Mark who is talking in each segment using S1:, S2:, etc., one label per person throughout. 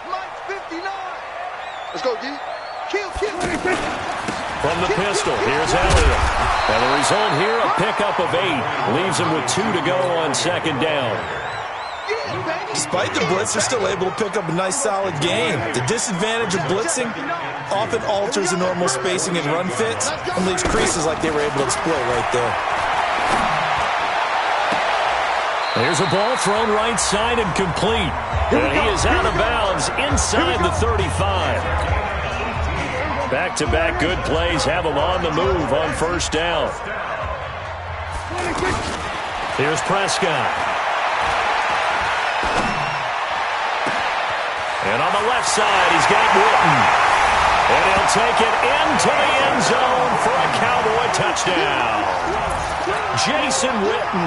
S1: Mike 59. Let's go, D. Kill.
S2: From the pistol, here's Elliott. And the result here, a pickup of 8. Leaves him with 2 to go on second down.
S3: Despite the blitz, they're still able to pick up a nice, solid game. The disadvantage of blitzing often alters the normal spacing and run fits and leaves creases like they were able to exploit right there.
S2: There's a ball thrown right side and complete. And he is out of bounds inside the 35. Back-to-back good plays have him on the move on first down. Here's Prescott. And on the left side, he's got Witten. And he'll take it into the end zone for a Cowboy touchdown. Jason Witten,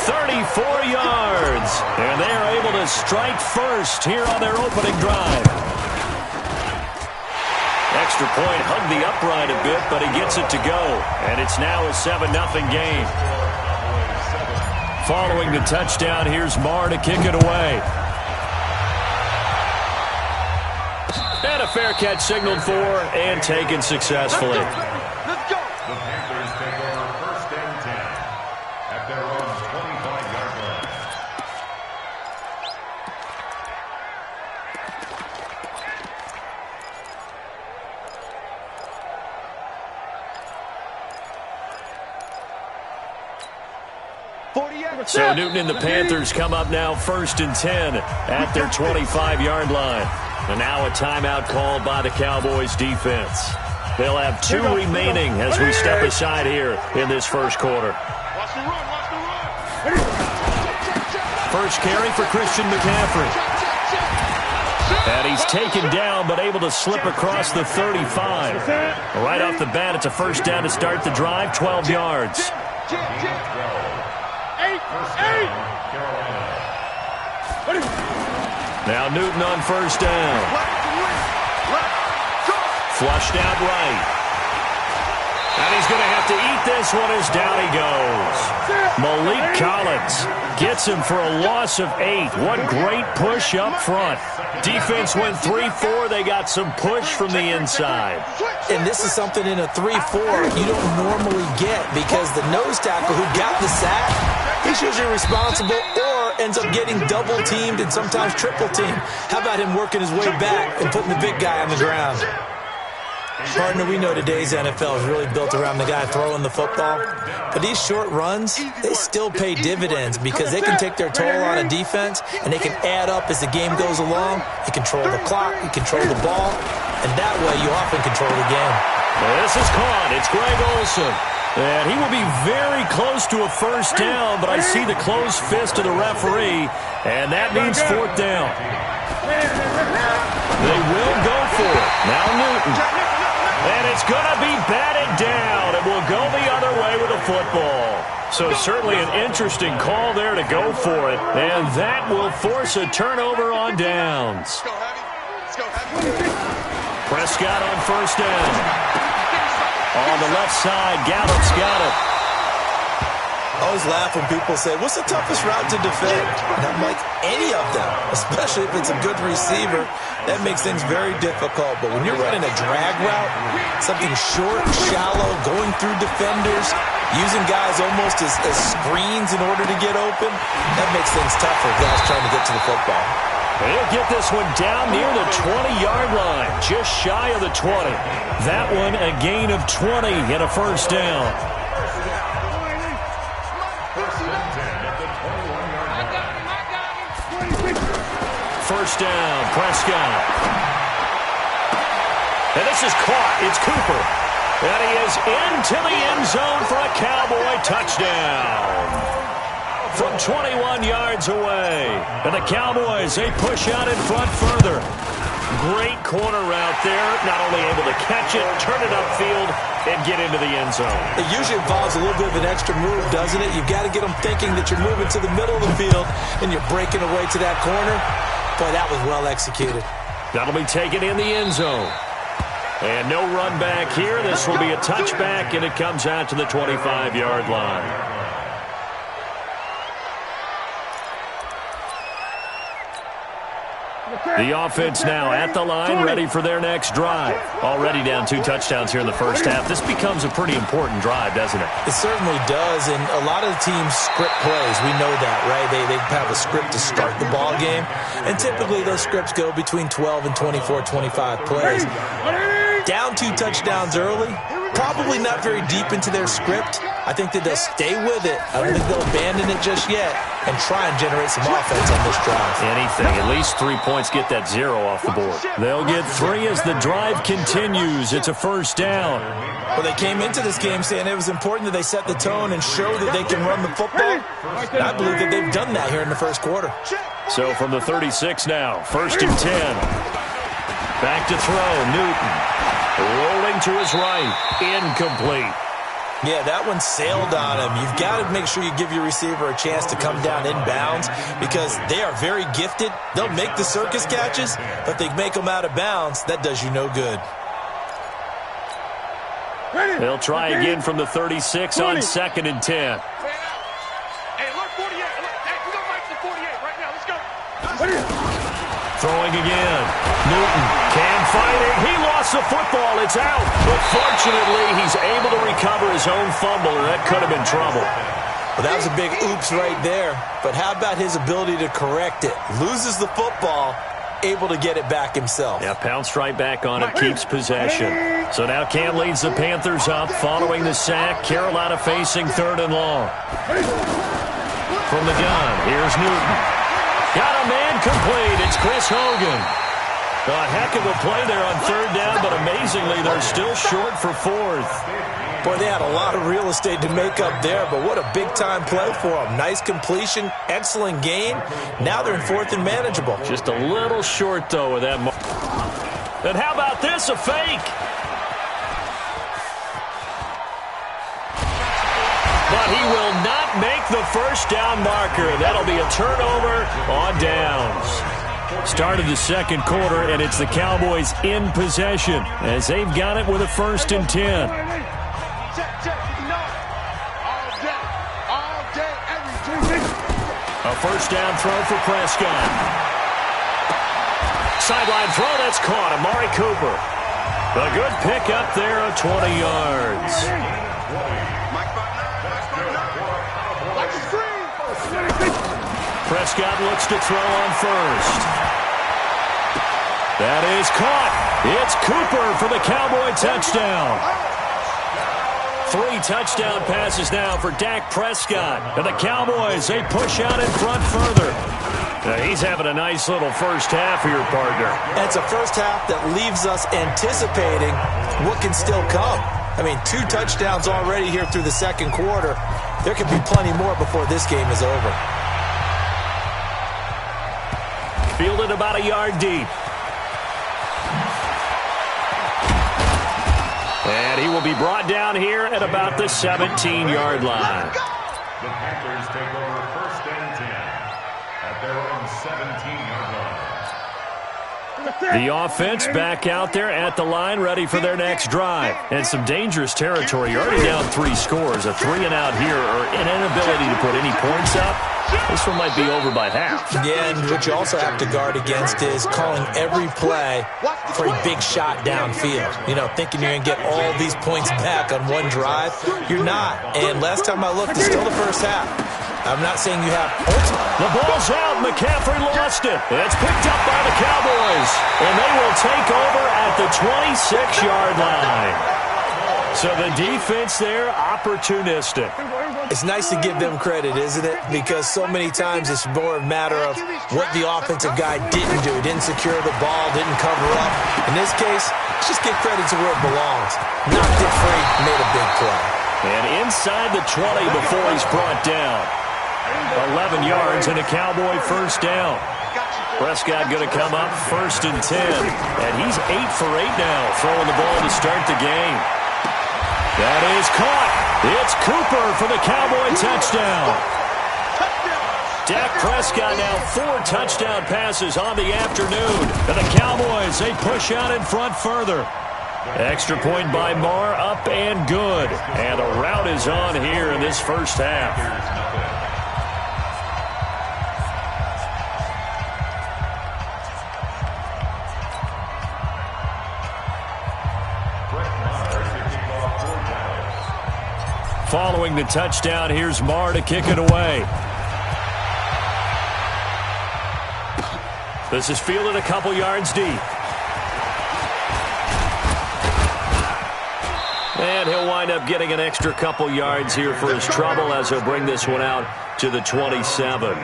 S2: 34 yards. And they are able to strike first here on their opening drive. Extra point hugged the upright a bit, but he gets it to go. And it's now a 7-0 game. Following the touchdown, here's Marr to kick it away. And a fair catch signaled for and taken successfully.
S1: Let's go.
S4: The Panthers take over first and 10 at their own 25-yard line.
S2: So Newton and the Panthers come up now first and 10 at their 25-yard line. And now a timeout called by the Cowboys defense. They'll have 2 remaining as we step aside here in this first quarter.
S1: Watch the run.
S2: First carry for Christian McCaffrey. And he's taken down but able to slip across the 35. Right off the bat, it's a first down to start the drive, 12 yards. Now Newton on first down. Flushed out right. And he's going to have to eat this one as down he goes. Malik Collins gets him for a loss of 8. What great push up front. Defense went 3-4. They got some push from the inside.
S3: And this is something in a 3-4 you don't normally get because the nose tackle who got the sack, he's usually responsible or ends up getting double-teamed and sometimes triple-teamed. How about him working his way back and putting the big guy on the ground? Partner, we know today's NFL is really built around the guy throwing the football. But these short runs, they still pay dividends because they can take their toll on a defense and they can add up as the game goes along. You control the clock, you control the ball, and that way you often control the game.
S2: This is caught. It's Greg Olsen. And he will be very close to a first down, but I see the closed fist of the referee, and that means fourth down. They will go for it. Now Newton. And it's going to be batted down. It will go the other way with the football. So certainly an interesting call there to go for it. And that will force a turnover on downs. Prescott on first down. On the left side, Gallup's got it.
S3: I always laugh when people say, what's the toughest route to defend? And I'm like, any of them, especially if it's a good receiver. That makes things very difficult. But when you're running a drag route, something short, shallow, going through defenders, using guys almost as screens in order to get open, that makes things tough for guys trying to get to the football.
S2: He'll get this one down near the 20-yard line, just shy of the 20. That one a gain of 20 and a first down. First down, Prescott. And this is caught. It's Cooper. And he is into the end zone for a Cowboy touchdown. From 21 yards away. And the Cowboys, they push out in front further. Great corner route there. Not only able to catch it, turn it upfield, and get into the end zone.
S3: It usually involves a little bit of an extra move, doesn't it? You've got to get them thinking that you're moving to the middle of the field and you're breaking away to that corner. Boy, that was well executed.
S2: That'll be taken in the end zone. And no run back here. This will be a touchback, and it comes out to the 25-yard line. The offense now at the line, ready for their next drive. Already down 2 touchdowns here in the first half. This becomes a pretty important drive, doesn't it?
S3: It certainly does, and a lot of the teams script plays. We know that, right? They have a script to start the ball game, and typically those scripts go between 12 and 24, 25 plays. Down 2 touchdowns early, probably not very deep into their script. I think that they'll stay with it. I don't think they'll abandon it just yet and try and generate some offense on this drive.
S2: Anything. At least 3 points, get that 0 off the board. They'll get 3 as the drive continues. It's a first down.
S3: Well, they came into this game saying it was important that they set the tone and show that they can run the football. And I believe that they've done that here in the first quarter.
S2: So from the 36 now, 1st and 10. Back to throw, Newton. Rolling to his right, incomplete.
S3: Yeah, that one sailed on him. You've got to make sure you give your receiver a chance to come down inbounds because they are very gifted. They'll make the circus catches, but they make them out of bounds. That does you no good.
S2: They'll try again from the 36 on 2nd and 10.
S1: Hey, look, 48. Hey, we gonna make the 48 right now. Let's go.
S2: Throwing again. Newton can find it. He lost the football. It's out. But fortunately, he's able to recover his own fumble, and that could have been trouble.
S3: Well, that was a big oops right there. But how about his ability to correct it? Loses the football, able to get it back himself.
S2: Yeah, pounced right back on it, keeps possession. So now Cam leads the Panthers up following the sack. Carolina facing 3rd and long. From the gun, here's Newton. Got a man complete. It's Chris Hogan. A heck of a play there on 3rd down, but amazingly, they're still short for 4th.
S3: Boy, they had a lot of real estate to make up there, but what a big-time play for them. Nice completion, excellent gain. Now they're in 4th and manageable.
S2: Just a little short, though, with that. And how about this, a fake? But he will not make the first down marker. That'll be a turnover on downs. Started the second quarter, and it's the Cowboys in possession as they've got it with a 1st and 10. A first down throw for Prescott. Sideline throw, that's caught. Amari Cooper. A good pickup there of 20 yards. Prescott looks to throw on 1st. That is caught. It's Cooper for the Cowboy touchdown. 3 touchdown passes now for Dak Prescott. And the Cowboys, they push out in front further. Now, he's having a nice little first half here, partner.
S3: It's a first half that leaves us anticipating what can still come. I mean, 2 touchdowns already here through the second quarter. There could be plenty more before this game is over.
S2: Fielded about a yard deep. And he will be brought down here at about the 17-yard line.
S4: The Panthers take over 1st and 10 at their own 17-yard line.
S2: The offense back out there at the line, ready for their next drive. And some dangerous territory. You're already down 3 scores. A 3-and-out here, or an inability to put any points up. This one might be over by half.
S3: Yeah, and what you also have to guard against is calling every play for a big shot downfield. You know, thinking you're going to get all these points back on one drive. You're not. And last time I looked, it's still the first half. I'm not saying you have ultimate.
S2: The ball's out. McCaffrey lost it. It's picked up by the Cowboys. And they will take over at the 26-yard line. So the defense there, opportunistic.
S3: It's nice to give them credit, isn't it? Because so many times it's more a matter of what the offensive guy didn't do. Didn't secure the ball, didn't cover up. In this case, let's just give credit to where it belongs. Knocked it free, made a big play.
S2: And inside the 20 before he's brought down. 11 yards and a Cowboy first down. Prescott going to come up 1st and 10. And he's 8 for 8 now, throwing the ball to start the game. That is caught. It's Cooper for the Cowboy touchdown. Dak Prescott now 4 touchdown passes on the afternoon. And the Cowboys, they push out in front further. Extra point by Marr, up and good. And a rout is on here in this first half. following the touchdown. Here's Marr to kick it away. This is fielded a couple yards deep. And he'll wind up getting an extra couple yards here for his trouble as he'll bring this one out to the 27.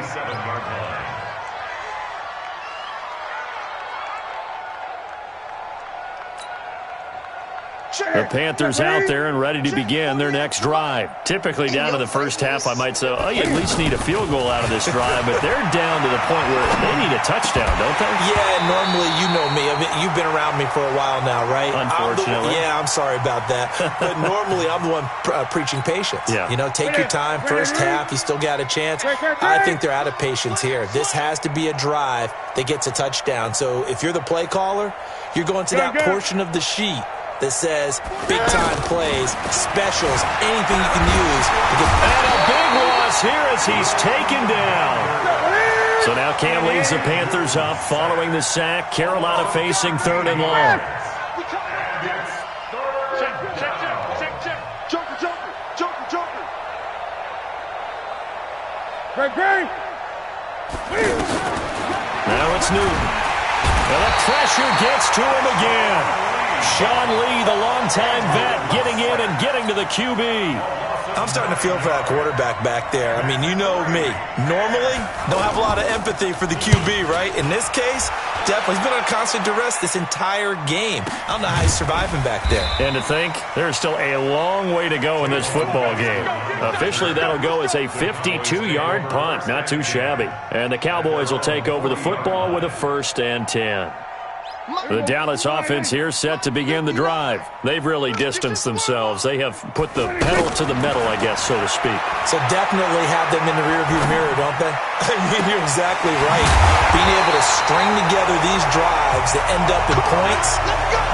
S2: The Panthers out there and ready to begin their next drive. Typically down to the first half, I might say, oh, you at least need a field goal out of this drive, but they're down to the point where they need a touchdown, don't they?
S3: Yeah, normally, you know me. I mean, you've been around me for a while now, right?
S2: Unfortunately.
S3: I'm sorry about that. But normally, I'm the one preaching patience.
S2: Yeah.
S3: You know, take your time. First half, you still got a chance. I think they're out of patience here. This has to be a drive that gets a touchdown. So if you're the play caller, you're going to that portion of the sheet that says big-time plays, specials, anything you can use to get.
S2: And a big loss here as he's taken down. So now Cam leads the Panthers up following the sack. Carolina facing 3rd and long. Now it's Newton. And the pressure gets to him again. Sean Lee, the longtime vet, getting in and getting to the QB.
S3: I'm starting to feel for that quarterback back there. I mean, you know me. Normally, don't have a lot of empathy for the QB, right? In this case, definitely. He's been on constant duress this entire game. I don't know how he's surviving back there.
S2: And to think, there's still a long way to go in this football game. Officially, that'll go as a 52-yard punt. Not too shabby. And the Cowboys will take over the football with a 1st and 10. The Dallas offense here set to begin the drive. They've really distanced themselves. They have put the pedal to the metal, I guess, so to speak.
S3: So definitely have them in the rearview mirror, don't they? I mean, you're exactly right. Being able to string together these drives that end up in points,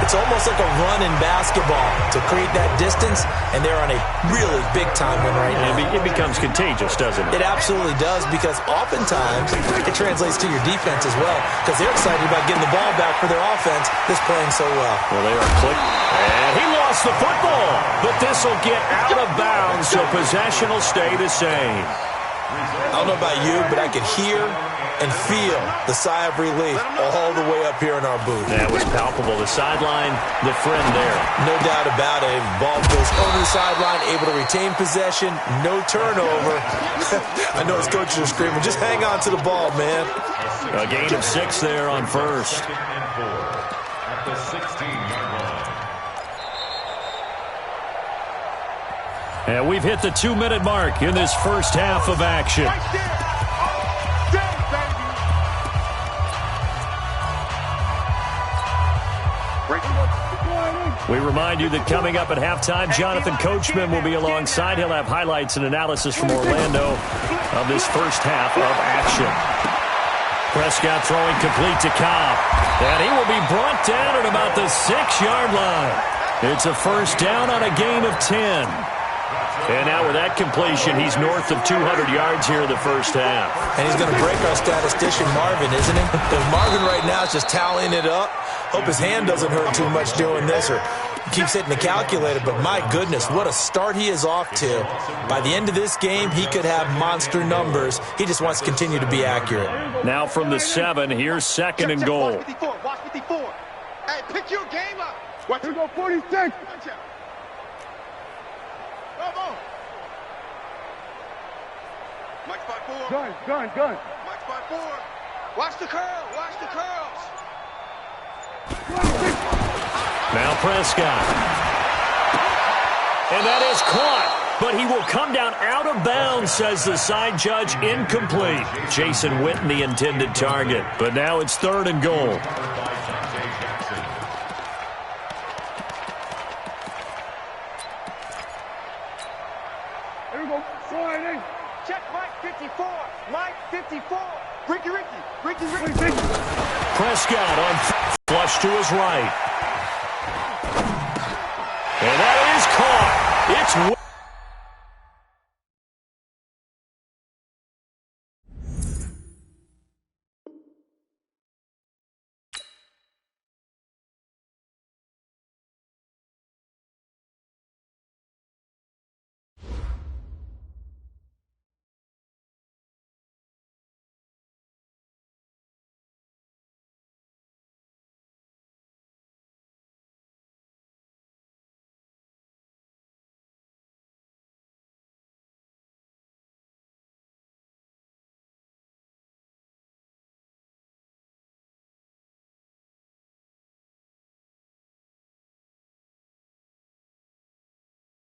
S3: it's almost like a run in basketball to create that distance, and they're on a really big-time one right now.
S2: It becomes contagious, doesn't it?
S3: It absolutely does, because oftentimes it translates to your defense as well, because they're excited about getting the ball back for their offense that's playing so well.
S2: Well, they are clicked. And he lost the football. But this will get out of bounds, so possession will stay the same.
S3: I don't know about you, but I could hear and feel the sigh of relief all the way up here in our booth.
S2: That was palpable. The sideline, the friend there.
S3: No doubt about it. Ball goes over the sideline, able to retain possession, no turnover. I know his coaches are screaming, just hang on to the ball, man.
S2: A gain of 6 there on 1st.
S4: At the 16-yard line.
S2: And we've hit the 2-minute mark in this first half of action. We remind you that coming up at halftime, Jonathan Coachman will be alongside. He'll have highlights and analysis from Orlando of this first half of action. Prescott throwing complete to Cobb. And he will be brought down at about the 6-yard line. It's a first down on a gain of 10. And now with that completion, he's north of 200 yards here in the first half.
S3: And he's going to break our statistician, Marvin, isn't he? Because Marvin right now is just tallying it up. Hope his hand doesn't hurt too much doing this or keeps hitting the calculator. But my goodness, what a start he is off to. By the end of this game, he could have monster numbers. He just wants to continue to be accurate.
S2: Now from the 7, here's 2nd and goal.
S1: Watch 54. Watch 54. Hey, pick your game up. Watch. Here go 46. Come on. Mike 5-4. Gun. Mike 5-4. Watch the curl. Watch the curls.
S2: Now Prescott. And that is caught. But he will come down out of bounds, says the side judge. Incomplete. Jason Witten, the intended target. But now it's 3rd and goal.
S1: Here we go. Sliding. Check Mike 54. Mike 54. Ricky.
S2: Prescott on flush to his right. And that